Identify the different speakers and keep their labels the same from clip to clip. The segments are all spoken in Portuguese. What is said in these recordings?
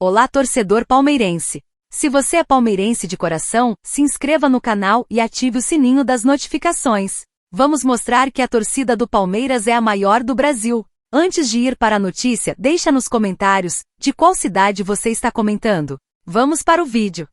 Speaker 1: Olá, torcedor palmeirense! Se você é palmeirense de coração, se inscreva no canal e ative o sininho das notificações. Vamos mostrar que a torcida do Palmeiras é a maior do Brasil. Antes de ir para a notícia, deixa nos comentários de qual cidade você está comentando. Vamos para o vídeo.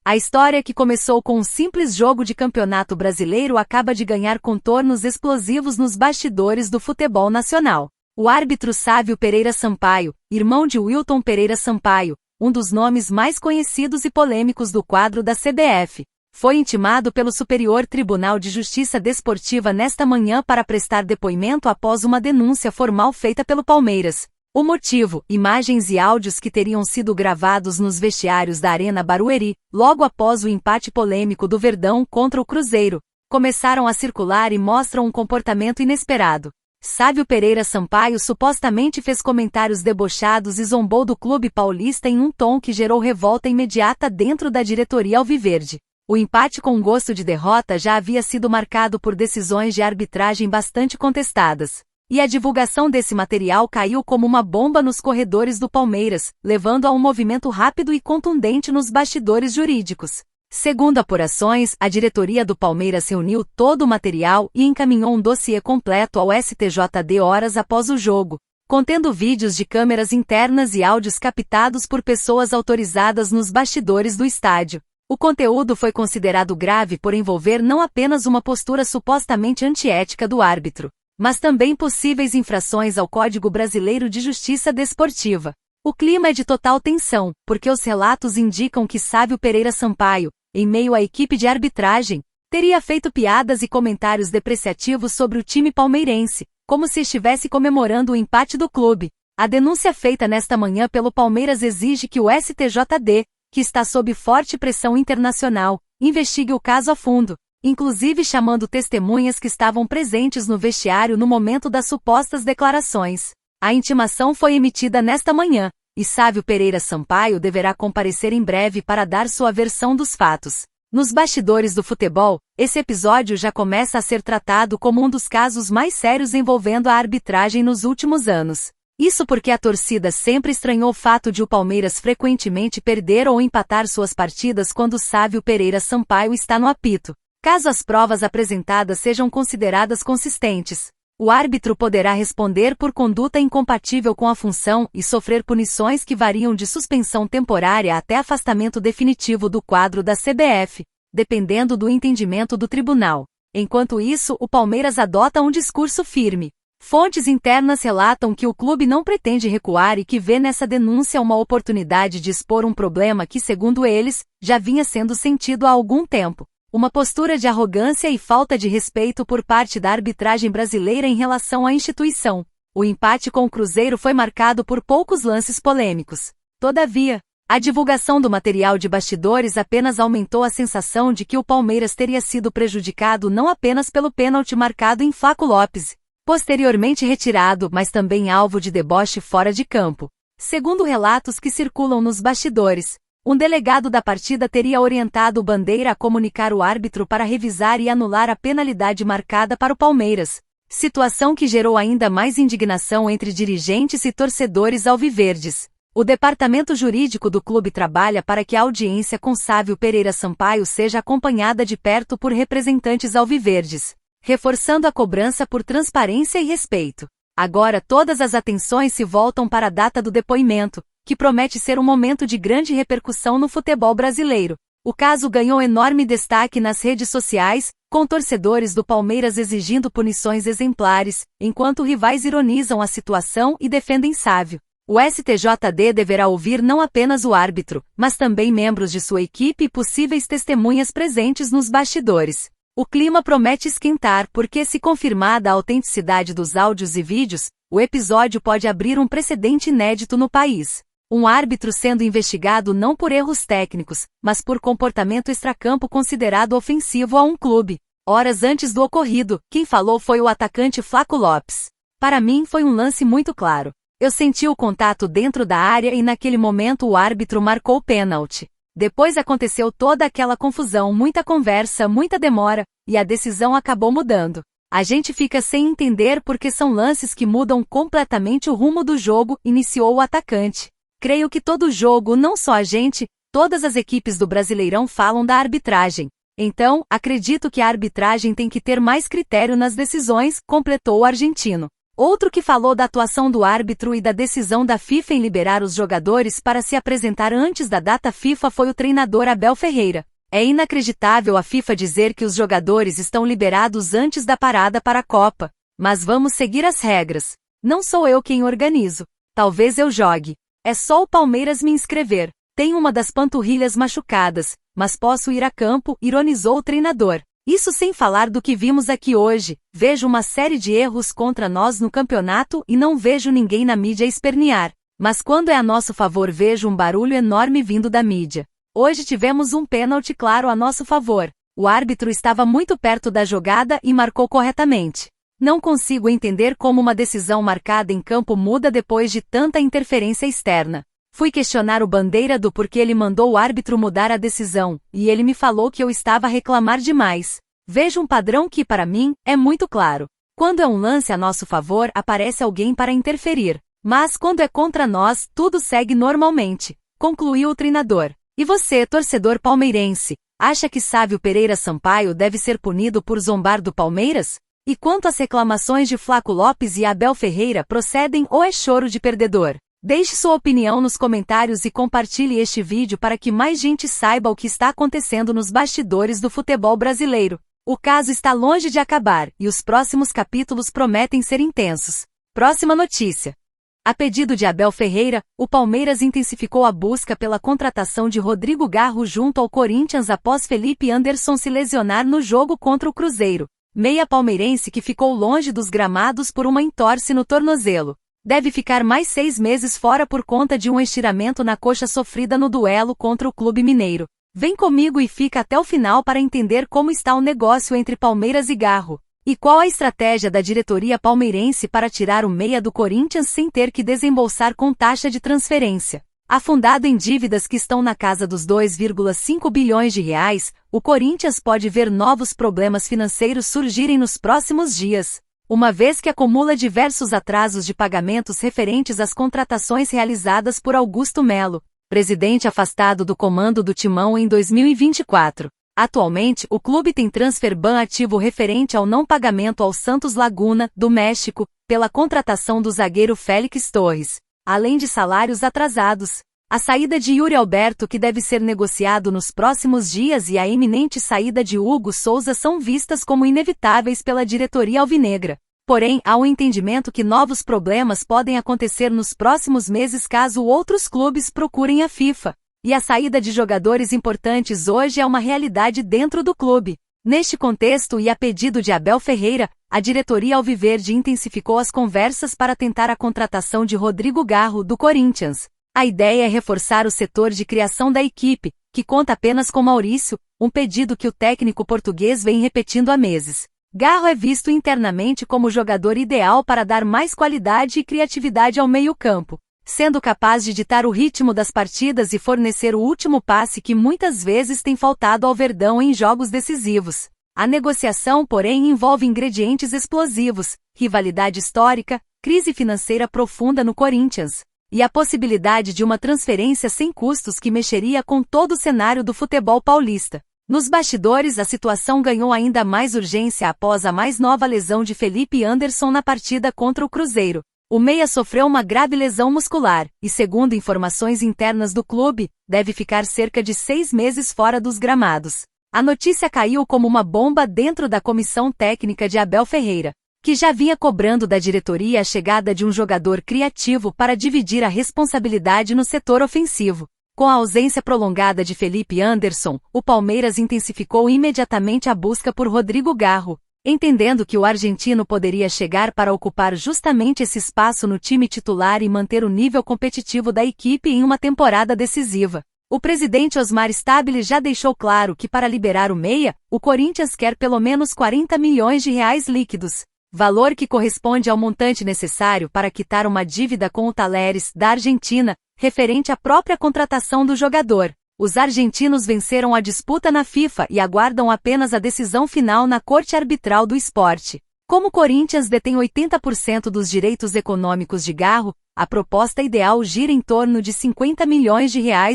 Speaker 1: A história que começou com um simples jogo de campeonato brasileiro acaba de ganhar contornos explosivos nos bastidores do futebol nacional. O árbitro Sávio Pereira Sampaio, irmão de Wilton Pereira Sampaio, um dos nomes mais conhecidos e polêmicos do quadro da CBF, foi intimado pelo Superior Tribunal de Justiça Desportiva nesta manhã para prestar depoimento após uma denúncia formal feita pelo Palmeiras. O motivo: imagens e áudios que teriam sido gravados nos vestiários da Arena Barueri, logo após o empate polêmico do Verdão contra o Cruzeiro, começaram a circular e mostram um comportamento inesperado. Sávio Pereira Sampaio supostamente fez comentários debochados e zombou do clube paulista em um tom que gerou revolta imediata dentro da diretoria alviverde. O empate com gosto de derrota já havia sido marcado por decisões de arbitragem bastante contestadas. E a divulgação desse material caiu como uma bomba nos corredores do Palmeiras, levando a um movimento rápido e contundente nos bastidores jurídicos. Segundo apurações, a diretoria do Palmeiras reuniu todo o material e encaminhou um dossiê completo ao STJD horas após o jogo, contendo vídeos de câmeras internas e áudios captados por pessoas autorizadas nos bastidores do estádio. O conteúdo foi considerado grave por envolver não apenas uma postura supostamente antiética do árbitro, mas também possíveis infrações ao Código Brasileiro de Justiça Desportiva. O clima é de total tensão, porque os relatos indicam que Sávio Pereira Sampaio, em meio à equipe de arbitragem, teria feito piadas e comentários depreciativos sobre o time palmeirense, como se estivesse comemorando o empate do clube. A denúncia feita nesta manhã pelo Palmeiras exige que o STJD, que está sob forte pressão internacional, investigue o caso a fundo, inclusive chamando testemunhas que estavam presentes no vestiário no momento das supostas declarações. A intimação foi emitida nesta manhã, e Sávio Pereira Sampaio deverá comparecer em breve para dar sua versão dos fatos. Nos bastidores do futebol, esse episódio já começa a ser tratado como um dos casos mais sérios envolvendo a arbitragem nos últimos anos. Isso porque a torcida sempre estranhou o fato de o Palmeiras frequentemente perder ou empatar suas partidas quando Sávio Pereira Sampaio está no apito. Caso as provas apresentadas sejam consideradas consistentes, o árbitro poderá responder por conduta incompatível com a função e sofrer punições que variam de suspensão temporária até afastamento definitivo do quadro da CBF, dependendo do entendimento do tribunal. Enquanto isso, o Palmeiras adota um discurso firme. Fontes internas relatam que o clube não pretende recuar e que vê nessa denúncia uma oportunidade de expor um problema que, segundo eles, já vinha sendo sentido há algum tempo. Uma postura de arrogância e falta de respeito por parte da arbitragem brasileira em relação à instituição. O empate com o Cruzeiro foi marcado por poucos lances polêmicos. Todavia, a divulgação do material de bastidores apenas aumentou a sensação de que o Palmeiras teria sido prejudicado não apenas pelo pênalti marcado em Flaco Lopes, posteriormente retirado, mas também alvo de deboche fora de campo. Segundo relatos que circulam nos bastidores, um delegado da partida teria orientado o Bandeira a comunicar o árbitro para revisar e anular a penalidade marcada para o Palmeiras, situação que gerou ainda mais indignação entre dirigentes e torcedores alviverdes. O departamento jurídico do clube trabalha para que a audiência com Sávio Pereira Sampaio seja acompanhada de perto por representantes alviverdes, reforçando a cobrança por transparência e respeito. Agora todas as atenções se voltam para a data do depoimento, que promete ser um momento de grande repercussão no futebol brasileiro. O caso ganhou enorme destaque nas redes sociais, com torcedores do Palmeiras exigindo punições exemplares, enquanto rivais ironizam a situação e defendem Sávio. O STJD deverá ouvir não apenas o árbitro, mas também membros de sua equipe e possíveis testemunhas presentes nos bastidores. O clima promete esquentar porque, se confirmada a autenticidade dos áudios e vídeos, o episódio pode abrir um precedente inédito no país. Um árbitro sendo investigado não por erros técnicos, mas por comportamento extracampo considerado ofensivo a um clube. Horas antes do ocorrido, quem falou foi o atacante Flaco Lopes. Para mim foi um lance muito claro. Eu senti o contato dentro da área e naquele momento o árbitro marcou o pênalti. Depois aconteceu toda aquela confusão, muita conversa, muita demora, e a decisão acabou mudando. A gente fica sem entender porque são lances que mudam completamente o rumo do jogo, iniciou o atacante. Creio que todo jogo, não só a gente, todas as equipes do Brasileirão falam da arbitragem. Então, acredito que a arbitragem tem que ter mais critério nas decisões, completou o argentino. Outro que falou da atuação do árbitro e da decisão da FIFA em liberar os jogadores para se apresentar antes da data FIFA foi o treinador Abel Ferreira. É inacreditável a FIFA dizer que os jogadores estão liberados antes da parada para a Copa. Mas vamos seguir as regras. Não sou eu quem organizo. Talvez eu jogue. É só o Palmeiras me inscrever. Tenho uma das panturrilhas machucadas, mas posso ir a campo, ironizou o treinador. Isso sem falar do que vimos aqui hoje. Vejo uma série de erros contra nós no campeonato e não vejo ninguém na mídia espernear. Mas quando é a nosso favor vejo um barulho enorme vindo da mídia. Hoje tivemos um pênalti claro a nosso favor. O árbitro estava muito perto da jogada e marcou corretamente. Não consigo entender como uma decisão marcada em campo muda depois de tanta interferência externa. Fui questionar o Bandeira do porquê ele mandou o árbitro mudar a decisão, e ele me falou que eu estava a reclamar demais. Vejo um padrão que, para mim, é muito claro. Quando é um lance a nosso favor, aparece alguém para interferir. Mas quando é contra nós, tudo segue normalmente, concluiu o treinador. E você, torcedor palmeirense, acha que Sávio Pereira Sampaio deve ser punido por zombar do Palmeiras? E quanto às reclamações de Flaco Lopes e Abel Ferreira procedem ou é choro de perdedor? Deixe sua opinião nos comentários e compartilhe este vídeo para que mais gente saiba o que está acontecendo nos bastidores do futebol brasileiro. O caso está longe de acabar, e os próximos capítulos prometem ser intensos. Próxima notícia. A pedido de Abel Ferreira, o Palmeiras intensificou a busca pela contratação de Rodrigo Garro junto ao Corinthians após Felipe Anderson se lesionar no jogo contra o Cruzeiro. Meia palmeirense que ficou longe dos gramados por uma entorse no tornozelo. Deve ficar mais 6 meses fora por conta de um estiramento na coxa sofrida no duelo contra o Clube Mineiro. Vem comigo e fica até o final para entender como está o negócio entre Palmeiras e Garro. E qual a estratégia da diretoria palmeirense para tirar o meia do Corinthians sem ter que desembolsar com taxa de transferência. Afundado em dívidas que estão na casa dos 2,5 bilhões de reais, o Corinthians pode ver novos problemas financeiros surgirem nos próximos dias. Uma vez que acumula diversos atrasos de pagamentos referentes às contratações realizadas por Augusto Melo, presidente afastado do comando do Timão em 2024. Atualmente, o clube tem transfer ban ativo referente ao não pagamento ao Santos Laguna, do México, pela contratação do zagueiro Félix Torres, além de salários atrasados. A saída de Yuri Alberto, que deve ser negociado nos próximos dias, e a iminente saída de Hugo Souza são vistas como inevitáveis pela diretoria alvinegra. Porém, há um entendimento que novos problemas podem acontecer nos próximos meses caso outros clubes procurem a FIFA. E a saída de jogadores importantes hoje é uma realidade dentro do clube. Neste contexto e a pedido de Abel Ferreira, a diretoria alviverde intensificou as conversas para tentar a contratação de Rodrigo Garro, do Corinthians. A ideia é reforçar o setor de criação da equipe, que conta apenas com Maurício, um pedido que o técnico português vem repetindo há meses. Garro é visto internamente como o jogador ideal para dar mais qualidade e criatividade ao meio-campo, sendo capaz de ditar o ritmo das partidas e fornecer o último passe que muitas vezes tem faltado ao Verdão em jogos decisivos. A negociação, porém, envolve ingredientes explosivos, rivalidade histórica, crise financeira profunda no Corinthians, e a possibilidade de uma transferência sem custos que mexeria com todo o cenário do futebol paulista. Nos bastidores, a situação ganhou ainda mais urgência após a mais nova lesão de Felipe Anderson na partida contra o Cruzeiro. O meia sofreu uma grave lesão muscular, e segundo informações internas do clube, deve ficar cerca de 6 meses fora dos gramados. A notícia caiu como uma bomba dentro da comissão técnica de Abel Ferreira, que já vinha cobrando da diretoria a chegada de um jogador criativo para dividir a responsabilidade no setor ofensivo. Com a ausência prolongada de Felipe Anderson, o Palmeiras intensificou imediatamente a busca por Rodrigo Garro, entendendo que o argentino poderia chegar para ocupar justamente esse espaço no time titular e manter o nível competitivo da equipe em uma temporada decisiva. O presidente Osmar Stabile já deixou claro que para liberar o meia, o Corinthians quer pelo menos 40 milhões de reais líquidos, valor que corresponde ao montante necessário para quitar uma dívida com o Talleres, da Argentina, referente à própria contratação do jogador. Os argentinos venceram a disputa na FIFA e aguardam apenas a decisão final na Corte Arbitral do Esporte. Como o Corinthians detém 80% dos direitos econômicos de Garro, A proposta ideal gira em torno de R$ 50 milhões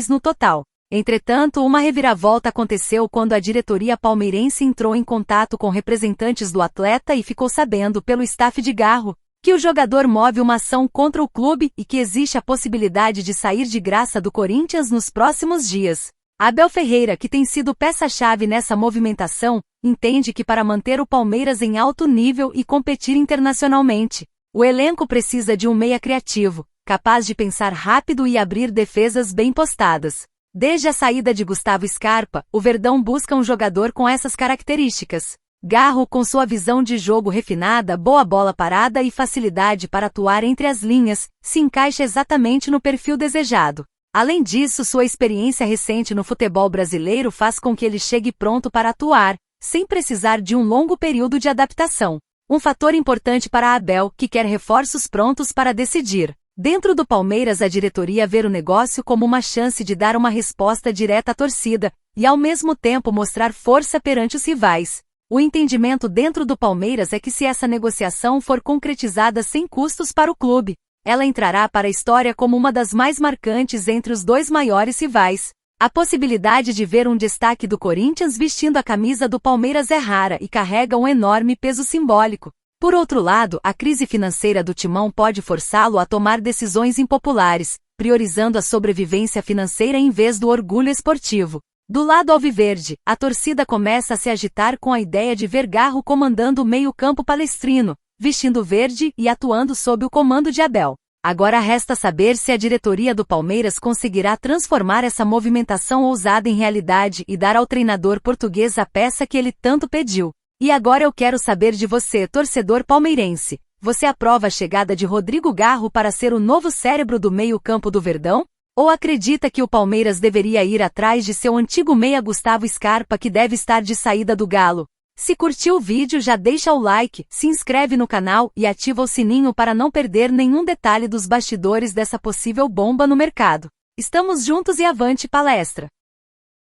Speaker 1: no total. Entretanto, uma reviravolta aconteceu quando a diretoria palmeirense entrou em contato com representantes do atleta e ficou sabendo pelo staff de Garro que o jogador move uma ação contra o clube e que existe a possibilidade de sair de graça do Corinthians nos próximos dias. Abel Ferreira, que tem sido peça-chave nessa movimentação, entende que para manter o Palmeiras em alto nível e competir internacionalmente, o elenco precisa de um meia criativo, capaz de pensar rápido e abrir defesas bem postadas. Desde a saída de Gustavo Scarpa, o Verdão busca um jogador com essas características. Garro, com sua visão de jogo refinada, boa bola parada e facilidade para atuar entre as linhas, se encaixa exatamente no perfil desejado. Além disso, sua experiência recente no futebol brasileiro faz com que ele chegue pronto para atuar, sem precisar de um longo período de adaptação. Um fator importante para Abel, que quer reforços prontos para decidir. Dentro do Palmeiras, a diretoria vê o negócio como uma chance de dar uma resposta direta à torcida, e ao mesmo tempo mostrar força perante os rivais. O entendimento dentro do Palmeiras é que se essa negociação for concretizada sem custos para o clube, ela entrará para a história como uma das mais marcantes entre os dois maiores rivais. A possibilidade de ver um destaque do Corinthians vestindo a camisa do Palmeiras é rara e carrega um enorme peso simbólico. Por outro lado, a crise financeira do Timão pode forçá-lo a tomar decisões impopulares, priorizando a sobrevivência financeira em vez do orgulho esportivo. Do lado alviverde, a torcida começa a se agitar com a ideia de ver Garro comandando o meio-campo palestrino, vestindo verde e atuando sob o comando de Abel. Agora resta saber se a diretoria do Palmeiras conseguirá transformar essa movimentação ousada em realidade e dar ao treinador português a peça que ele tanto pediu. E agora eu quero saber de você, torcedor palmeirense. Você aprova a chegada de Rodrigo Garro para ser o novo cérebro do meio-campo do Verdão? Ou acredita que o Palmeiras deveria ir atrás de seu antigo meia Gustavo Scarpa, que deve estar de saída do Galo? Se curtiu o vídeo, já deixa o like, se inscreve no canal e ativa o sininho para não perder nenhum detalhe dos bastidores dessa possível bomba no mercado. Estamos juntos e avante palestra!